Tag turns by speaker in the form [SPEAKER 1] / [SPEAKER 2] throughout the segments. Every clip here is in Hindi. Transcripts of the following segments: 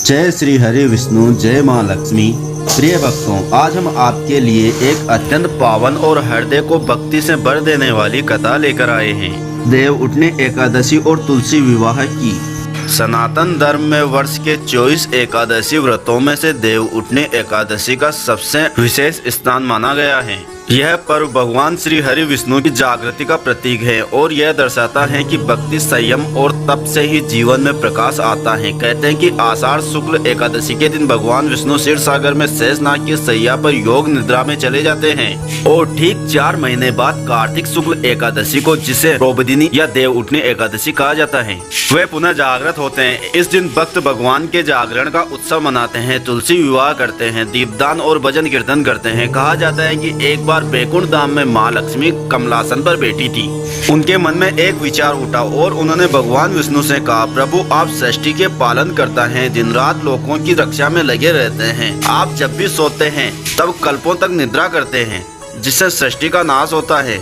[SPEAKER 1] जय श्री हरि विष्णु, जय माँ लक्ष्मी। प्रिय भक्तों, आज हम आपके लिए एक अत्यंत पावन और हृदय को भक्ति से भर देने वाली कथा लेकर आए हैं। देव उठनी एकादशी और तुलसी विवाह की। सनातन धर्म में वर्ष के 24 एकादशी व्रतों में से देव उठनी एकादशी का सबसे विशेष स्थान माना गया है। यह पर्व भगवान श्री हरि विष्णु की जागृति का प्रतीक है और यह दर्शाता है कि भक्ति, संयम और तप से ही जीवन में प्रकाश आता है। कहते हैं कि आषाढ़ शुक्ल एकादशी के दिन भगवान विष्णु क्षीर सागर में शेषनाग की शैया पर योग निद्रा में चले जाते हैं और ठीक 4 महीने बाद कार्तिक शुक्ल एकादशी को, जिसे प्रोबदिनी या देव उठनी एकादशी कहा जाता है, वे पुनः जागृत होते हैं। इस दिन भक्त भगवान के जागरण का उत्सव मनाते हैं, तुलसी विवाह करते हैं, दीपदान और भजन कीर्तन करते हैं। कहा जाता है कि एक बार बैकुंठ धाम में माँ लक्ष्मी कमलासन पर बैठी थी। उनके मन में एक विचार उठा और उन्होंने भगवान विष्णु से कहा, प्रभु आप सृष्टि के पालन करता है, दिन रात लोगों की रक्षा में लगे रहते हैं। आप जब भी सोते हैं तब कल्पों तक निद्रा करते हैं, जिससे सृष्टि का नाश होता है।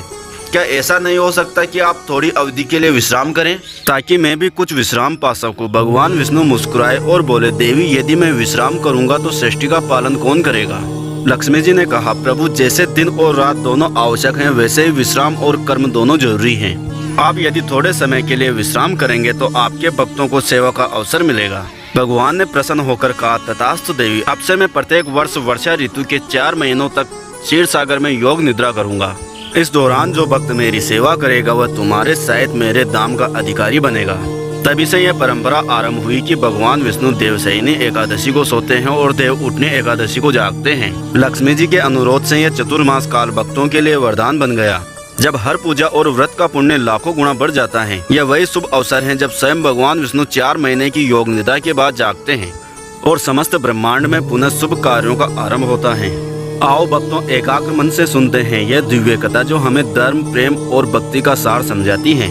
[SPEAKER 1] क्या ऐसा नहीं हो सकता कि आप थोड़ी अवधि के लिए विश्राम करें, ताकि मैं भी कुछ विश्राम पा सकूं? भगवान विष्णु मुस्कुराए और बोले, देवी यदि मैं विश्राम करूंगा तो सृष्टि का पालन कौन करेगा? लक्ष्मी जी ने कहा, प्रभु जैसे दिन और रात दोनों आवश्यक हैं, वैसे ही विश्राम और कर्म दोनों जरूरी हैं। आप यदि थोड़े समय के लिए विश्राम करेंगे तो आपके भक्तों को सेवा का अवसर मिलेगा। भगवान ने प्रसन्न होकर कहा, तथास्तु देवी, अब से मैं प्रत्येक वर्ष वर्षा ऋतु के 4 महीनों तक क्षीर सागर में योग निद्रा करूंगा। इस दौरान जो भक्त मेरी सेवा करेगा वह तुम्हारे सहित मेरे धाम का अधिकारी बनेगा। तभी से यह परंपरा आरंभ हुई कि भगवान विष्णु देवशयनी एकादशी को सोते हैं और देव उठनी एकादशी को जागते हैं। लक्ष्मी जी के अनुरोध से यह चतुर्मास काल भक्तों के लिए वरदान बन गया, जब हर पूजा और व्रत का पुण्य लाखों गुना बढ़ जाता है। यह वही शुभ अवसर है जब स्वयं भगवान विष्णु 4 महीने की योग निद्रा के बाद जागते हैं और समस्त ब्रह्मांड में पुनः शुभ कार्यों का आरंभ होता है। आओ भक्तों, एकाग्र मन से सुनते हैं यह दिव्य कथा जो हमें धर्म, प्रेम और भक्ति का सार समझाती है।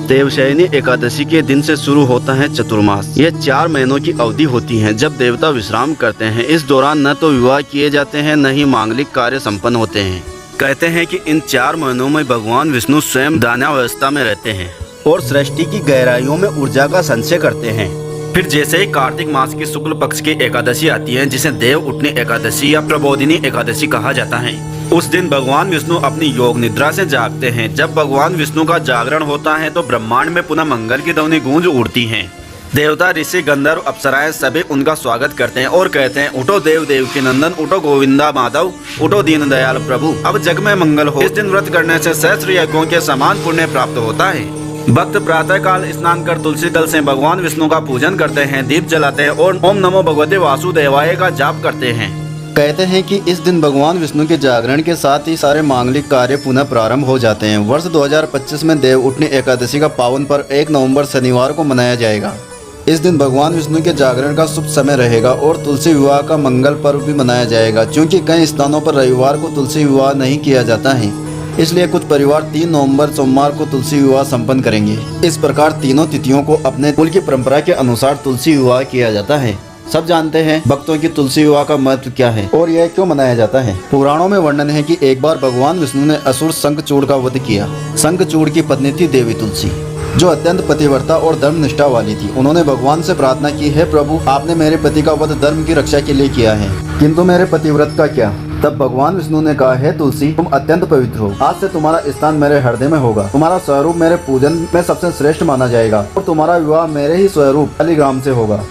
[SPEAKER 1] देवशयनी एकादशी के दिन से शुरू होता है चतुर्मास। यह 4 महीनों की अवधि होती है जब देवता विश्राम करते हैं। इस दौरान न तो विवाह किए जाते हैं, न ही मांगलिक कार्य संपन्न होते हैं। कहते हैं कि इन 4 महीनों में भगवान विष्णु स्वयं ध्यानावस्था में रहते हैं और सृष्टि की गहराइयों में ऊर्जा का संचय करते हैं। फिर जैसे ही कार्तिक मास की शुक्ल पक्ष की एकादशी आती है, जिसे देव उठनी एकादशी या प्रबोधिनी एकादशी कहा जाता है, उस दिन भगवान विष्णु अपनी योग निद्रा से जागते हैं। जब भगवान विष्णु का जागरण होता है तो ब्रह्मांड में पुनः मंगल की ध्वनि गूंज उठती है। देवता, ऋषि, गंधर्व, अप्सराएं सभी उनका स्वागत करते हैं और कहते हैं, उठो देव देव के नंदन, उठो गोविंदा माधव, उठो दीन दयाल प्रभु, अब जग में मंगल हो। इस दिन व्रत करने से सहस्त्र यज्ञों के समान पुण्य प्राप्त होता है। भक्त प्रातः काल स्नान कर तुलसी दल से भगवान विष्णु का पूजन करते हैं, दीप जलाते हैं और ओम नमो भगवते वासुदेवाय का जाप करते हैं। कहते हैं कि इस दिन भगवान विष्णु के जागरण के साथ ही सारे मांगलिक कार्य पुनः प्रारंभ हो जाते हैं। वर्ष 2025 में देव उठनी एकादशी का पावन पर्व 1 नवंबर शनिवार को मनाया जाएगा। इस दिन भगवान विष्णु के जागरण का शुभ समय रहेगा और तुलसी विवाह का मंगल पर्व भी मनाया जाएगा। क्योंकि कई स्थानों पर रविवार को तुलसी विवाह नहीं किया जाता है, इसलिए कुछ परिवार 3 नवंबर सोमवार को तुलसी विवाह संपन्न करेंगे। इस प्रकार तीनों तिथियों को अपने कुल की परंपरा के अनुसार तुलसी विवाह किया जाता है। सब जानते हैं भक्तों की तुलसी विवाह का महत्व क्या है और यह क्यों मनाया जाता है। पुराणों में वर्णन है कि एक बार भगवान विष्णु ने असुर शंखचूड़ का वध किया। शंखचूड़ की पत्नी थी देवी तुलसी, जो अत्यंत पतिव्रता और धर्मनिष्ठा वाली थी। उन्होंने भगवान से प्रार्थना की, हे प्रभु, आपने मेरे पति का वध धर्म की रक्षा के लिए किया है, किंतु मेरे पतिव्रत का क्या? तब भगवान विष्णु ने कहा, हे तुलसी, तुम अत्यंत पवित्र हो। आज से तुम्हारा स्थान मेरे हृदय में होगा। तुम्हारा स्वरूप मेरे पूजन में सबसे श्रेष्ठ माना जाएगा और तुम्हारा विवाह मेरे ही स्वरूप शालिग्राम से होगा।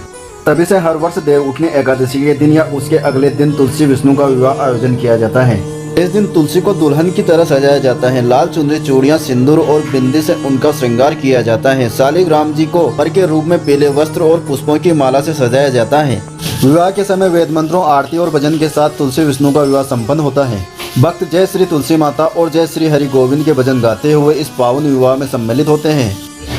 [SPEAKER 1] तभी से हर वर्ष देव उठनी एकादशी के दिन या उसके अगले दिन तुलसी विष्णु का विवाह आयोजन किया जाता है। इस दिन तुलसी को दुल्हन की तरह सजाया जाता है। लाल चुनरी, चूड़ियां, सिंदूर और बिंदी से उनका श्रृंगार किया जाता है। शालिग्राम जी को वर के रूप में पीले वस्त्र और पुष्पों की माला से सजाया जाता है। विवाह के समय वेद मंत्रों, आरती और भजन के साथ तुलसी विष्णु का विवाह संपन्न होता है। भक्त जय श्री तुलसी माता और जय श्री हरि गोविंद के भजन गाते हुए इस पावन विवाह में सम्मिलित होते हैं।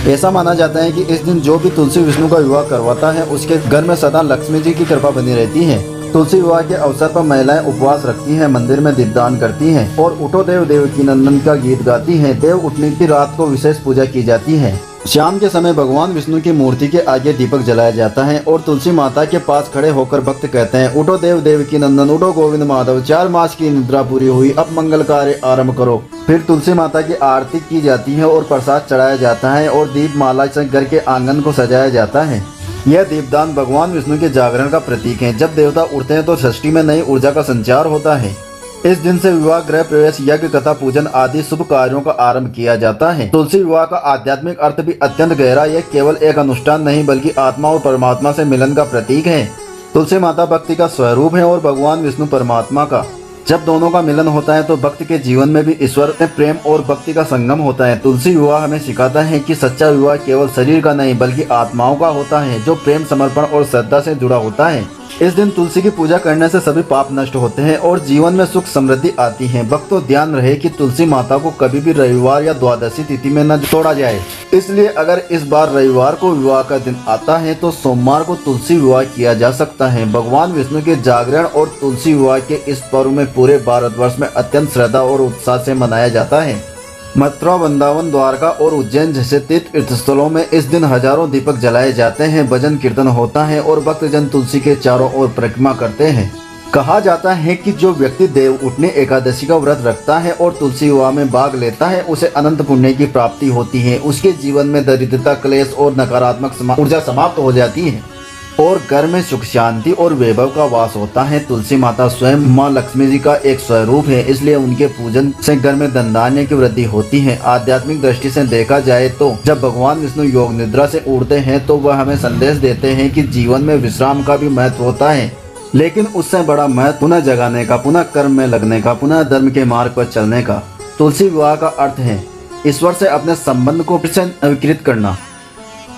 [SPEAKER 1] ऐसा माना जाता है कि इस दिन जो भी तुलसी विष्णु का विवाह करवाता है उसके घर में सदा लक्ष्मी जी की कृपा बनी रहती है। तुलसी विवाह के अवसर पर महिलाएं उपवास रखती हैं, मंदिर में दीपदान करती हैं और उठो देव देव की नंदन का गीत गाती हैं। देव उठनी की रात को विशेष पूजा की जाती है। शाम के समय भगवान विष्णु की मूर्ति के आगे दीपक जलाया जाता है और तुलसी माता के पास खड़े होकर भक्त कहते हैं, उठो देव देवकी नंदन, उठो गोविंद माधव, 4 मास की निद्रा पूरी हुई, अब मंगल कार्य आरंभ करो। फिर तुलसी माता की आरती की जाती है और प्रसाद चढ़ाया जाता है और दीप माला से घर के आंगन को सजाया जाता है। यह दीपदान भगवान विष्णु के जागरण का प्रतीक है। जब देवता उठते हैं तो सृष्टि में नई ऊर्जा का संचार होता है। इस दिन से विवाह, गृह प्रवेश, यज्ञ, कथा, पूजन आदि शुभ कार्यों का आरंभ किया जाता है। तुलसी विवाह का आध्यात्मिक अर्थ भी अत्यंत गहरा। यह केवल एक अनुष्ठान नहीं बल्कि आत्मा और परमात्मा से मिलन का प्रतीक है। तुलसी माता भक्ति का स्वरूप है और भगवान विष्णु परमात्मा का। जब दोनों का मिलन होता है तो भक्त के जीवन में भी ईश्वर में प्रेम और भक्ति का संगम होता है। तुलसी विवाह हमें सिखाता है कि सच्चा विवाह केवल शरीर का नहीं बल्कि आत्माओं का होता है, जो प्रेम, समर्पण और श्रद्धा से जुड़ा होता है। इस दिन तुलसी की पूजा करने से सभी पाप नष्ट होते हैं और जीवन में सुख समृद्धि आती है। भक्तों, ध्यान रहे कि तुलसी माता को कभी भी रविवार या द्वादशी तिथि में न तोड़ा जाए। इसलिए अगर इस बार रविवार को विवाह का दिन आता है तो सोमवार को तुलसी विवाह किया जा सकता है। भगवान विष्णु के जागरण और तुलसी विवाह के इस पर्व में पूरे भारतवर्ष में अत्यंत श्रद्धा और उत्साह से मनाया जाता है। मथुरा, वृंदावन, द्वारका और उज्जैन जैसे तीर्थ स्थलों में इस दिन हजारों दीपक जलाए जाते हैं, भजन कीर्तन होता है और भक्तजन तुलसी के चारों ओर परिक्रमा करते हैं। कहा जाता है कि जो व्यक्ति देव उठनी एकादशी का व्रत रखता है और तुलसी विवाह में भाग लेता है उसे अनंत पुण्य की प्राप्ति होती है। उसके जीवन में दरिद्रता, क्लेश और नकारात्मक ऊर्जा समाप्त हो जाती है और घर में सुख, शांति और वैभव का वास होता है। तुलसी माता स्वयं माँ लक्ष्मी जी का एक स्वरूप है, इसलिए उनके पूजन से घर में धन धान्य की वृद्धि होती है। आध्यात्मिक दृष्टि से देखा जाए तो जब भगवान विष्णु योग निद्रा से उठते हैं तो वह हमें संदेश देते हैं कि जीवन में विश्राम का भी महत्व होता है, लेकिन उससे बड़ा महत्व पुनः जगाने का, पुनः कर्म में लगने का, पुनः धर्म के मार्ग पर चलने का। तुलसी विवाह का अर्थ है ईश्वर से अपने संबंध को फिर से नवीकृत करना,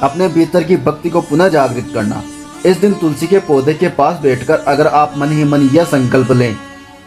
[SPEAKER 1] अपने भीतर की भक्ति को पुनः जागृत करना। इस दिन तुलसी के पौधे के पास बैठकर अगर आप मन ही मन यह संकल्प लें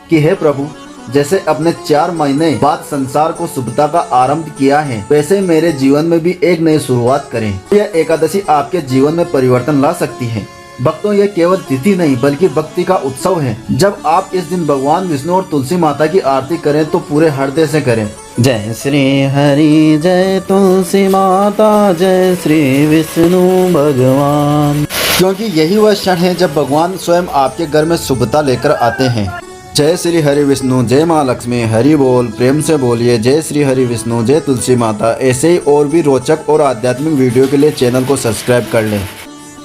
[SPEAKER 1] कि हे प्रभु, जैसे अपने 4 महीने बाद संसार को शुभता का आरंभ किया है वैसे मेरे जीवन में भी एक नई शुरुआत करें। यह एकादशी आपके जीवन में परिवर्तन ला सकती है। भक्तों, यह केवल तिथि नहीं बल्कि भक्ति का उत्सव है। जब आप इस दिन भगवान विष्णु और तुलसी माता की आरती करें तो पूरे हृदय से करें।
[SPEAKER 2] जय श्री हरि, जय तुलसी माता, जय श्री विष्णु भगवान।
[SPEAKER 1] क्योंकि यही वह क्षण है जब भगवान स्वयं आपके घर में शुभता लेकर आते हैं। जय श्री हरि विष्णु, जय माँ लक्ष्मी, हरि बोल। प्रेम से बोलिए जय श्री हरि विष्णु, जय तुलसी माता। ऐसे ही और भी रोचक और आध्यात्मिक वीडियो के लिए चैनल को सब्सक्राइब कर लें।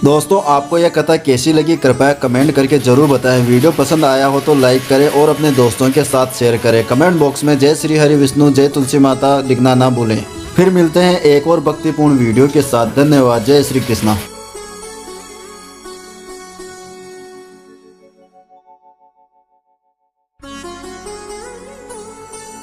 [SPEAKER 1] दोस्तों, आपको यह कथा कैसी लगी कृपया कमेंट करके जरूर बताएं। वीडियो पसंद आया हो तो लाइक करें और अपने दोस्तों के साथ शेयर करें। कमेंट बॉक्स में जय श्री हरि विष्णु, जय तुलसी माता लिखना ना भूलें। फिर मिलते हैं एक और भक्तिपूर्ण वीडियो के साथ। धन्यवाद। जय श्री कृष्णा।